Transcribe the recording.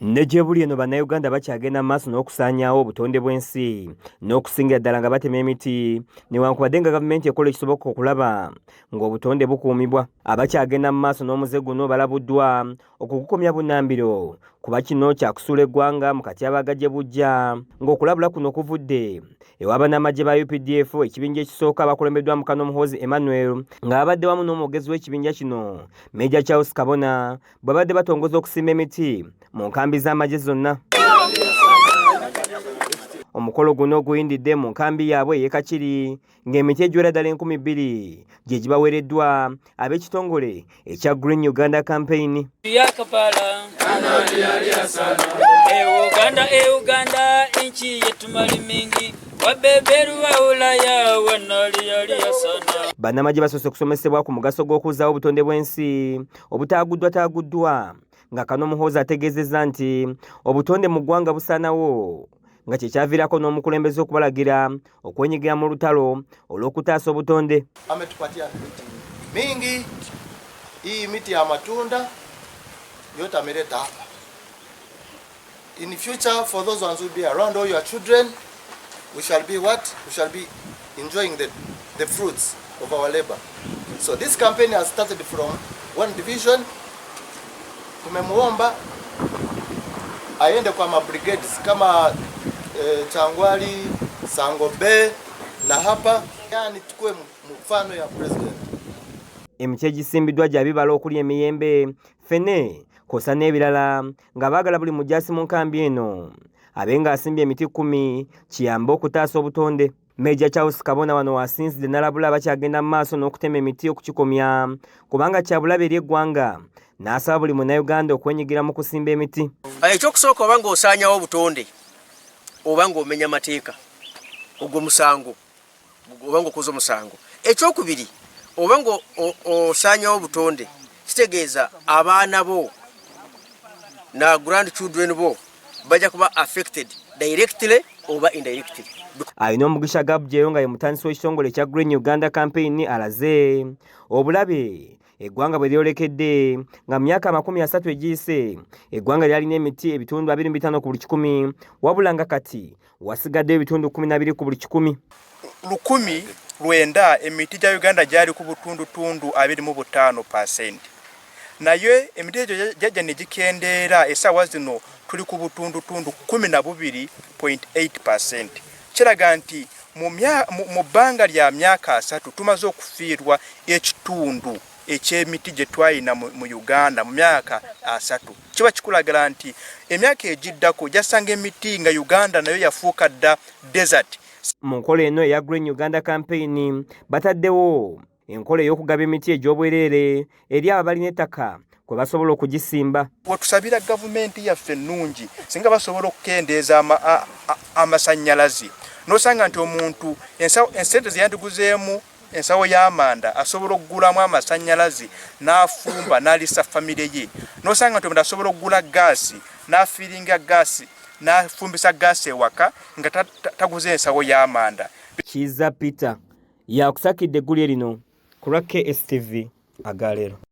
Nejebuli eno bannayuganda bakyagenda maaso n'okusaanyaawo obutonde bw'ensi n'okusingira ddala nga batema emiti newankubadde nga gavumenti ekola ekisoboka okulaba ng'obutonde bukuumibwa. Abakyagenda mu maaso n'omuze guno balabuddwa okugukomya bunnambiro kuba kino kyakusuula eggwanga mu katyabaga gye bujja ng'okulabula kuno kuvudde ewa bannamagye ba Updf ekibinja ekisooka abakulembeddwa mu Kano Muhoozi Emmanuel ng'abadde wamu n'omwogezi w'ekibinja kino Major Charles Kabona bwe badde batongoza okusimba emiti mu nkambi z'amagye zonna. Omukolo guno guyindidde mu nkambi yaabwe ey'e Kakiri ng'emiti egiwera ddala 2,000 gye gibaweereddwa ab'ekitongole ekya Green Uganda Campaign. Uganda inchi yetu mali mingi wabeberu wa Ulaya wanali yasana. Bannamagye basoose kusomesebwa ku mugaso gw'okuzzaawo obutonde bw'ensi obutaaguddwataaguddwa nga Kano Muhoozi ategeezezza nti obutonde mu ggwanga busaanawo nga kyekyaviirako n'omukulembeze okubalagira okwenyigira mu lutalo olw'okutaasa obutonde. Ametupatia miti mingi, hii miti ya matunda yote ameleta hapa. In future, for those ones who will be around, all your children, we shall be what? We shall be enjoying the fruits of our labor. So this campaign has started from one division. Tumemuomba aende kwa mabrigades kama Changwali, Sangobe na hapa, yani tukue mfano ya president. Emiti egisimbiddwa gya bibala okuli emiyembe, fene kosa n'ebirala nga baagala buli mujaasi mu nkambi eno abe ng'asimbye emiti 10 kiyambe okutaasa obutonde. Major Charles Kabona wano wasinzidde n'alabula abakyagenda mu maaso n'okutema emiti okukikomya kubanga kyabulabe eri eggwanga n'asaba buli munnayuganda okwenyigira mu kusimba emiti. Ekyokusooka oba ng'osaanyawo obutonde oba ng'omenya mateeka ogwo musango oba ng'okoze omusango. Ekyokubiri oba ng'osaanyawo obutonde kitegeeza abaana bo na grandchildren bo bajja kuba affected directly oba indirectly. Alina Omugisha Gabujero nga ye mutandisi w'ekitongole ekya Green Uganda Campaign alaze obulabe eggwanga bwe lyolekedde nga mu myaka 30 egiyise eggwanga lyalina emiti ebitundu 25 ku buli 100 wabula nga kati wasigadde ebitundu 12 ku buli 100. 19 emiti gya Uganda gyali ku butundutundu 25%. Naye emiti egyo jajja ne gikendeera essaawa zino tuli ku butundutundu 12.8%. Kiraga nti mu bbanga lya myaka 3 tumaze okufiirwa ekitundu eky'emiti gye twalina mu Uganda mu myaka 3. Kiba kikulagira nti emyaka egiddako jasanga emiti nga Uganda nayo yafuuka dda desert. Mu nkola eno eya Green Uganda Campaign bataddewo enkola ey'okugaba emiti egy'obwereere eri abalina ettaka kwe basobola okugisimba. Wetusabira gavumenti yaffe ennungi singa basobola okukendeeza amasannyalaze n'osanga nti omuntu ensente ze yandiguzeemu ensawo y'amanda asobola okugulamu amasannyalaze n'afumba n'alisa famire ye, n'osanga nti omuntu asobola okugula gaasi n'afiiringa gaasi n'afumbisa gaasi ewaka nga taguze ensawo y'amanda. Kiza Peter yakusakidde eggulire lino ku lwa KSTV Agaleero.